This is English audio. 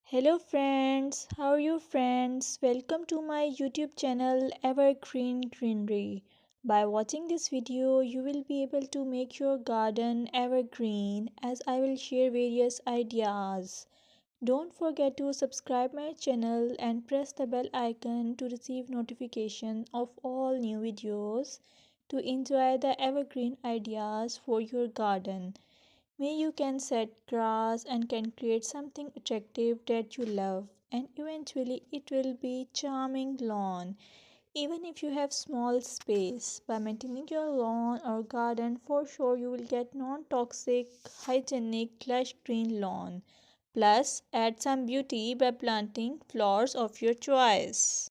Hello friends, how are you friends? Welcome to my YouTube channel Evergreen Greenery. By watching this video, you will be able to make your garden evergreen as I will share various ideas. Don't forget to subscribe my channel and press the bell icon to receive notification of all new videos to enjoy the evergreen ideas for your garden. May you can set grass and can create something attractive that you love and eventually it will be charming lawn. Even if you have small space, by maintaining your lawn or garden for sure you will get non-toxic, hygienic, lush green lawn. Plus add some beauty by planting flowers of your choice.